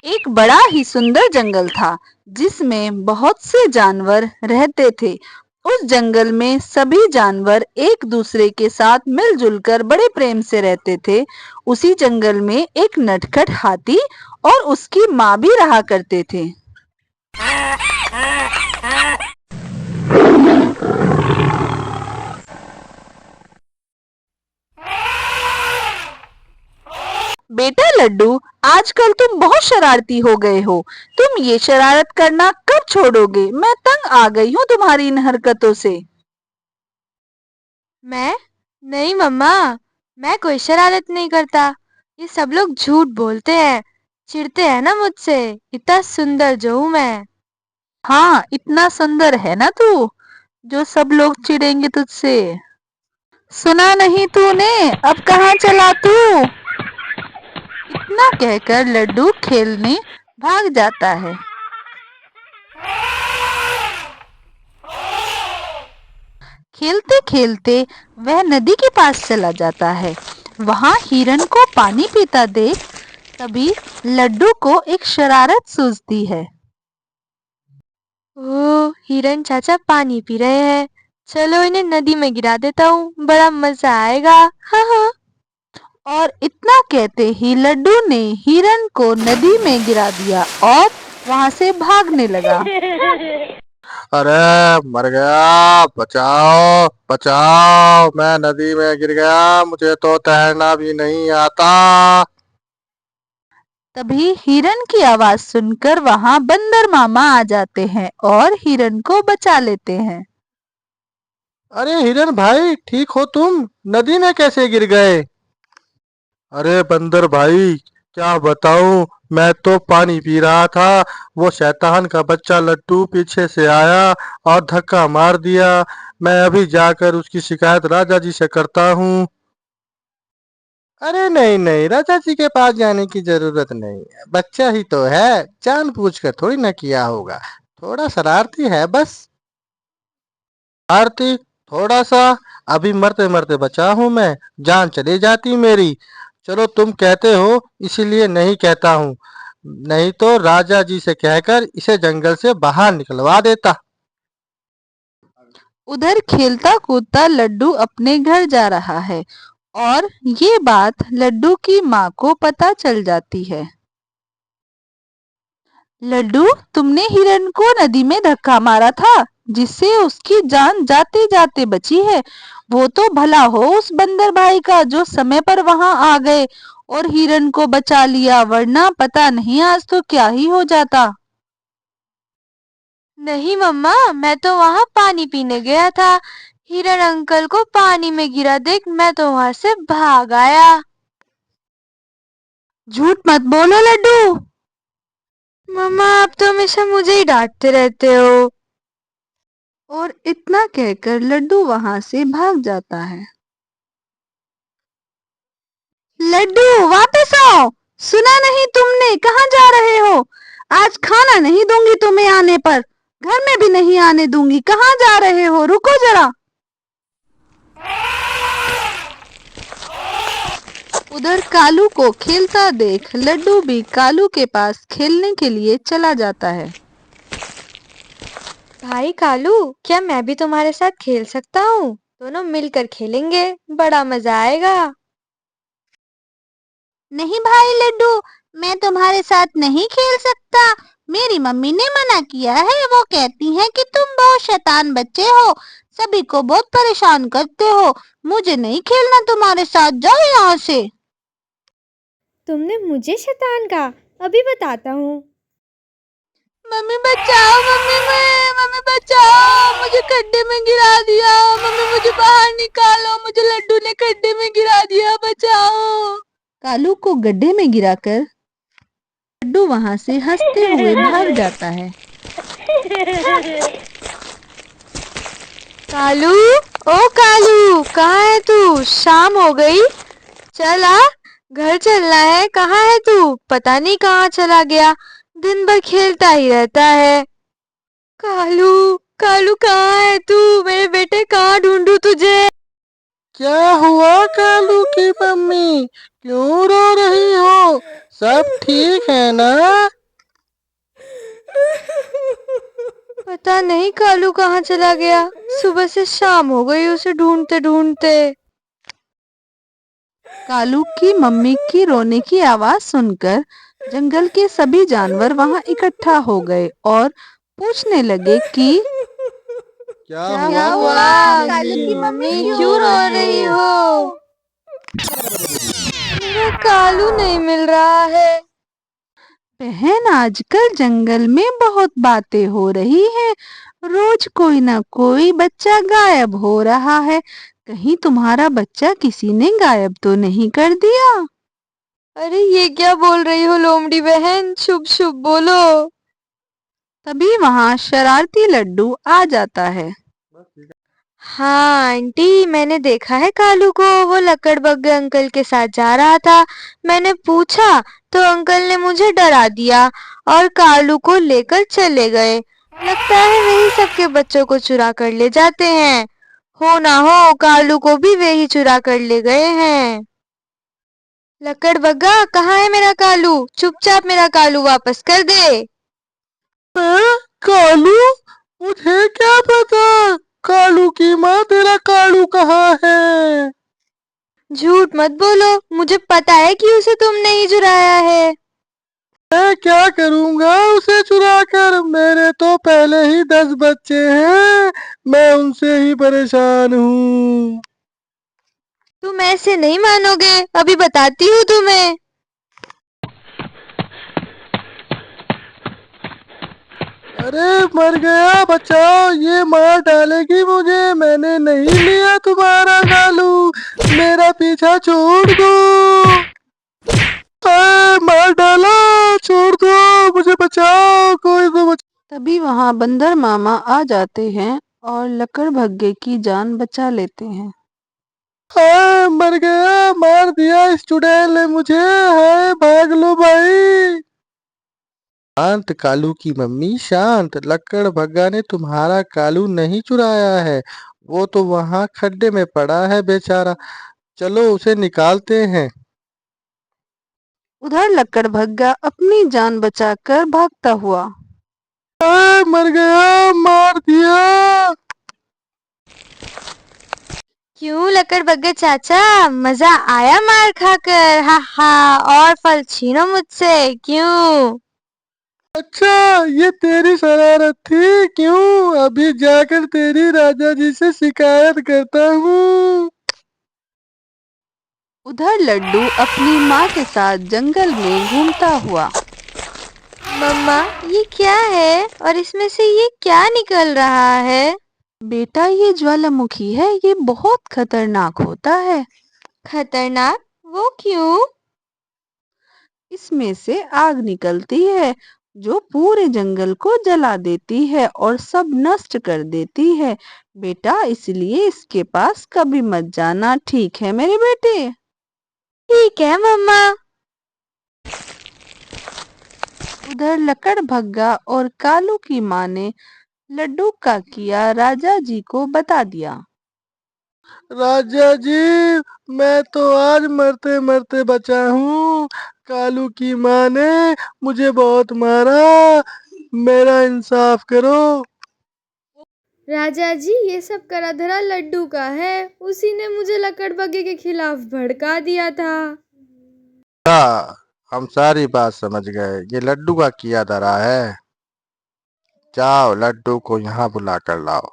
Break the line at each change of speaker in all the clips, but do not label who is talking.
एक बड़ा ही सुंदर जंगल था जिसमें बहुत से जानवर रहते थे। उस जंगल में सभी जानवर एक दूसरे के साथ मिलजुल कर बड़े प्रेम से रहते थे। उसी जंगल में एक नटखट हाथी और उसकी माँ भी रहा करते थे। बेटा लड्डू, आजकल तुम बहुत शरारती हो गए हो। तुम ये शरारत करना कब छोड़ोगे? मैं तंग आ गई हूँ तुम्हारी इन हरकतों से।
मैं? नहीं मम्मा, मैं कोई शरारत नहीं करता। ये सब लोग झूठ बोलते हैं, चिढ़ते हैं ना मुझसे। इतना सुंदर जो हूँ मैं।
हाँ, इतना सुंदर है ना तू, जो सब लोग चिढ़ेंगे तुझसे। सुना नहीं तूने? अब कहाँ चला तू? इतना कहकर लड्डू खेलने भाग जाता है। खेलते खेलते वह नदी के पास चला जाता है। वहां हिरन को पानी पीता देख तभी लड्डू को एक शरारत सूझती है।
ओह, हिरन चाचा पानी पी रहे हैं। चलो इन्हें नदी में गिरा देता हूँ, बड़ा मजा आएगा। हाँ हाँ।
और इतना कहते ही लड्डू ने हिरन को नदी में गिरा दिया और वहां से भागने लगा।
अरे मर गया, बचाओ बचाओ, मैं नदी में गिर गया, मुझे तो तैरना भी नहीं आता।
तभी हिरन की आवाज सुनकर वहां बंदर मामा आ जाते हैं और हिरन को बचा लेते हैं।
अरे हिरन भाई, ठीक हो तुम? नदी में कैसे गिर गए? अरे बंदर भाई, क्या बताऊं, मैं तो पानी पी रहा था। वो शैतान का बच्चा लट्टू पीछे से आया और धक्का मार दिया। मैं अभी जाकर उसकी शिकायत राजा जी से करता हूँ। अरे नहीं नहीं, राजा जी के पास जाने की जरूरत नहीं है, बच्चा ही तो है, जानबूझकर थोड़ी ना किया होगा, थोड़ा शरारती है बस। आरती, थोड़ा सा, अभी मरते मरते बचा हूं मैं, जान चली जाती मेरी। चलो तुम कहते हो इसीलिए नहीं कहता हूँ, नहीं तो राजा जी से कहकर इसे जंगल से बाहर निकलवा देता।
उधर खेलता कूदता लड्डू अपने घर जा रहा है और ये बात लड्डू की माँ को पता चल जाती है। लड्डू, तुमने हिरन को नदी में धक्का मारा था जिससे उसकी जान जाते जाते बची है। वो तो भला हो उस बंदर भाई का जो समय पर वहां आ गए और हिरन को बचा लिया, वरना पता नहीं आज तो क्या ही हो जाता।
नहीं मम्मा, मैं तो वहां पानी पीने गया था। हिरन अंकल को पानी में गिरा देख मैं तो वहां से भाग आया।
झूठ मत बोलो लड्डू।
मम्मा, आप तो हमेशा मुझे ही डांटते रहते हो।
और इतना कहकर लड्डू वहां से भाग जाता है। लड्डू, वापस आओ। सुना नहीं तुमने? कहाँ जा रहे हो? आज खाना नहीं दूंगी तुम्हें आने पर, घर में भी नहीं आने दूंगी। कहाँ जा रहे हो? रुको जरा। उधर कालू को खेलता देख लड्डू भी कालू के पास खेलने के लिए चला जाता है।
भाई कालू, क्या मैं भी तुम्हारे साथ खेल सकता हूँ? दोनों मिलकर खेलेंगे, बड़ा मजा आएगा।
नहीं भाई लड्डू, मैं तुम्हारे साथ नहीं खेल सकता। मेरी मम्मी ने मना किया है। वो कहती हैं कि तुम बहुत शैतान बच्चे हो, सभी को बहुत परेशान करते हो। मुझे नहीं खेलना तुम्हारे साथ, जाओ यहाँ से।
तुमने मुझे शैतान कहा? अभी बताता हूँ।
मम्मी बचाओ, मम्मी बचाओ, मुझे खड्डे में गिरा दिया। मम्मी मुझे बाहर निकालो, मुझे लड्डू ने खड्डे में गिरा दिया, बचाओ। कालू को गड्ढे में गिराकर लड्डू वहां से हंसते हुए भाग जाता है।
कालू, ओ कालू, कहाँ है तू? शाम हो गई, चल आ, घर चलना है। कहाँ है तू? पता नहीं कहाँ चला गया, दिन भर खेलता ही रहता है। कालू, कालू कहाँ है तू? मेरे बेटे, कहाँ ढूंढूं तुझे?
क्या हुआ कालू की मम्मी, क्यों रो रही हो? सब ठीक है ना?
पता नहीं कालू कहाँ चला गया। सुबह से शाम हो गई उसे ढूंढते ढूंढते।
कालू की मम्मी की रोने की आवाज सुनकर जंगल के सभी जानवर वहां इकट्ठा हो गए और पूछने लगे कि
क्या
क्या
हुआ
हुआ
कालू की
मम्मी,
क्यों
क्यों रो रही हो? मेरा कालू नहीं मिल रहा है।
बहन, आजकल जंगल में बहुत बातें हो रही हैं। रोज कोई ना कोई बच्चा गायब हो रहा है। कहीं तुम्हारा बच्चा किसी ने गायब तो नहीं कर दिया?
अरे ये क्या बोल रही हो लोमड़ी बहन, शुभ शुभ बोलो।
तभी वहां शरारती लड्डू आ जाता है।
हाँ आंटी, मैंने देखा है कालू को। वो लकड़बग्गे अंकल के साथ जा रहा था। मैंने पूछा तो अंकल ने मुझे डरा दिया और कालू को लेकर चले गए। लगता है वही सबके बच्चों को चुरा कर ले जाते हैं। हो ना हो कालू को भी वही चुरा कर ले गए हैं। लकड़बग्गा, कहाँ है मेरा कालू? चुपचाप मेरा कालू वापस कर दे।
कालू? मुझे क्या पता? कालू की माँ, तेरा कालू कहाँ है?
झूठ मत बोलो, मुझे पता है कि उसे तुमने ही चुराया है।
मैं क्या करूँगा उसे चुरा कर? मेरे तो पहले ही 10 बच्चे हैं। मैं उनसे ही परेशान हूँ।
तुम ऐसे नहीं मानोगे, अभी बताती हूँ तुम्हें।
अरे मर गया, बचाओ, ये मार डालेगी मुझे। मैंने नहीं लिया तुम्हारा कालू, मेरा पीछा छोड़ दो। मार डाला, छोड़ दो, मुझे बचाओ, कोई तो बचाओ।
तभी वहां बंदर मामा आ जाते हैं और लकड़बग्गे की जान बचा लेते हैं।
मर गया, मार दिया इस चुड़ैल ने मुझे। हाय, भाग लो भाई। शांत कालू की मम्मी, शांत। लकड़बग्गा ने तुम्हारा कालू नहीं चुराया है। वो तो वहां खड्डे में पड़ा है बेचारा। चलो उसे निकालते हैं।
उधर लकड़बग्गा अपनी जान बचाकर भागता हुआ।
मर गया, मार दिया।
क्यों लकड़बग्गे चाचा, मजा आया मार खाकर? हा हा, और फल छीनो मुझसे, क्यों?
अच्छा, ये तेरी शरारत थी क्यों? अभी जाकर तेरी राजा जी से शिकायत करता हूँ।
उधर लड्डू अपनी माँ के साथ जंगल में घूमता हुआ।
मम्मा, ये क्या है और इसमें से ये क्या निकल रहा है?
बेटा, ये ज्वालामुखी है। ये बहुत खतरनाक होता है।
खतरनाक? वो क्यों?
इसमें से आग निकलती है जो पूरे जंगल को जला देती है और सब नष्ट कर देती है। बेटा, इसलिए इसके पास कभी मत जाना, ठीक है मेरे बेटे?
ठीक है मम्मा।
उधर लकड़बग्गा और कालू की माँ ने लड्डू का किया राजा जी को बता दिया।
राजा जी, मैं तो आज मरते मरते बचा हूँ। कालू की माँ ने मुझे बहुत मारा। मेरा इंसाफ करो।
राजा जी, ये सब करा धरा लड्डू का है। उसी ने मुझे लकड़बग्गे के खिलाफ भड़का दिया था।
हाँ, हम सारी बात समझ गए। ये लड्डू का किया धरा है। जाओ, लड्डू को यहाँ बुला कर लाओ।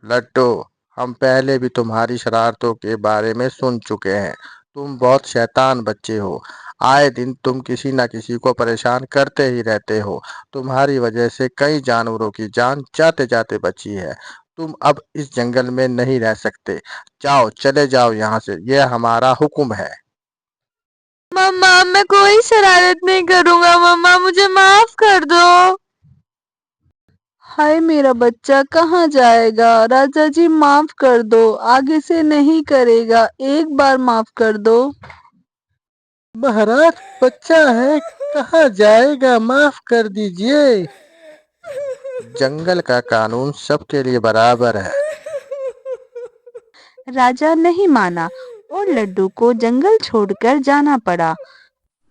लड्डू, हम पहले भी तुम्हारी शरारतों के बारे में सुन चुके हैं। तुम बहुत शैतान बच्चे हो। आए दिन तुम किसी न किसी को परेशान करते ही रहते हो। तुम्हारी वजह से कई जानवरों की जान जाते जाते बची है। तुम अब इस जंगल में नहीं रह सकते। जाओ, चले जाओ यहाँ से, यह हमारा हुक्म है।
मम्मा, मैं कोई शरारत नहीं करूँगा मम्मा, मुझे माफ कर दो।
हाय मेरा बच्चा कहाँ जाएगा? राजा जी माफ कर दो, आगे से नहीं करेगा, एक बार माफ कर दो।
महाराज, बच्चा है, कहाँ जाएगा? माफ कर दीजिए। जंगल का कानून सबके लिए बराबर है।
राजा नहीं माना और लड्डू को जंगल छोड़कर जाना पड़ा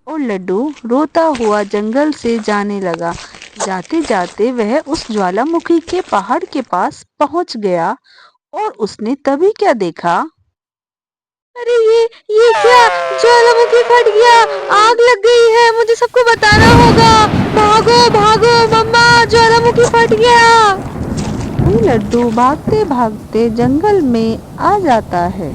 और लड्डू रोता हुआ जंगल से जाने लगा। जाते जाते वह उस ज्वालामुखी के पहाड़ के पास पहुंच गया और उसने तभी क्या देखा।
अरे ये क्या, ज्वालामुखी फट गया, आग लग गई है, मुझे सबको बताना होगा। भागो भागो मम्मा, ज्वालामुखी फट गया।
तभी लड्डू भागते भागते जंगल में आ जाता है।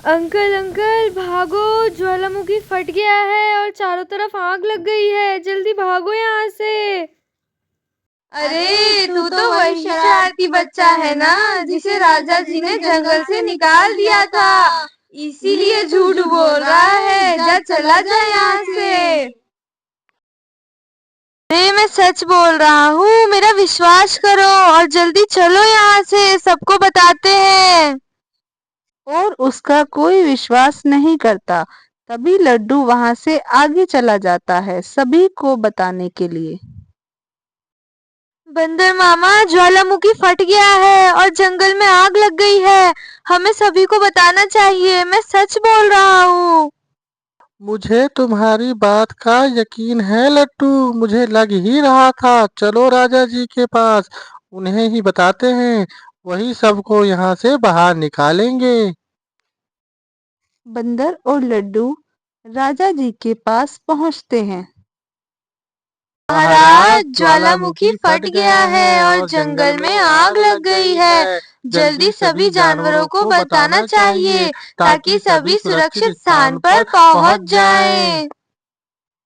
अंकल अंकल भागो, ज्वालामुखी फट गया है और चारों तरफ आग लग गई है, जल्दी भागो यहाँ से।
अरे तू तो वही शरारती बच्चा है ना, जिसे राजा जी ने जंगल से निकाल दिया था, इसीलिए झूठ बोल रहा है। जा चला जा यहाँ से। अरे मैं सच बोल रहा हूँ, मेरा विश्वास करो और जल्दी चलो यहाँ से, सबको बताते हैं।
और उसका कोई विश्वास नहीं करता। तभी लड्डू वहां से आगे चला जाता है सभी को बताने के लिए।
बंदर मामा, ज्वालामुखी फट गया है और जंगल में आग लग गई है, हमें सभी को बताना चाहिए, मैं सच बोल रहा हूँ।
मुझे तुम्हारी बात का यकीन है लट्टू, मुझे लग ही रहा था। चलो राजा जी के पास, उन्हें ही बताते हैं, वही सबको यहाँ से बाहर निकालेंगे।
बंदर और लड्डू राजा जी के पास पहुंचते हैं।
महाराज, ज्वालामुखी फट गया है और जंगल में आग लग गई है, जल्दी सभी जानवरों को बताना चाहिए ताकि सभी सुरक्षित स्थान पर पहुंच जाएं।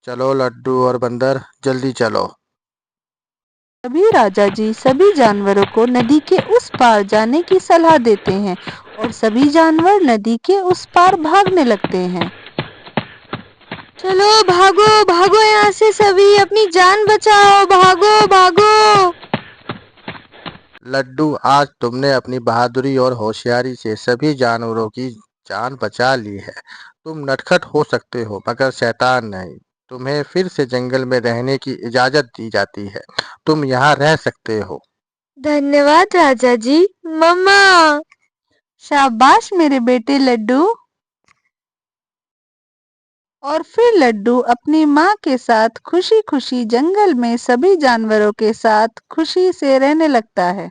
चलो लड्डू और बंदर, जल्दी चलो।
तभी राजा जी सभी जानवरों को नदी के उस पार जाने की सलाह देते हैं और सभी जानवर नदी के उस पार भागने लगते हैं।
चलो भागो भागो यहाँ से, सभी अपनी जान बचाओ, भागो भागो।
लड्डू, आज तुमने अपनी बहादुरी और होशियारी से सभी जानवरों की जान बचा ली है। तुम नटखट हो सकते हो मगर शैतान नहीं। तुम्हें फिर से जंगल में रहने की इजाजत दी जाती है। तुम यहाँ रह सकते हो।
धन्यवाद राजा जी। मम्मा।
शाबाश मेरे बेटे लड्डू। और फिर लड्डू अपनी माँ के साथ खुशी खुशी जंगल में सभी जानवरों के साथ खुशी से रहने लगता है।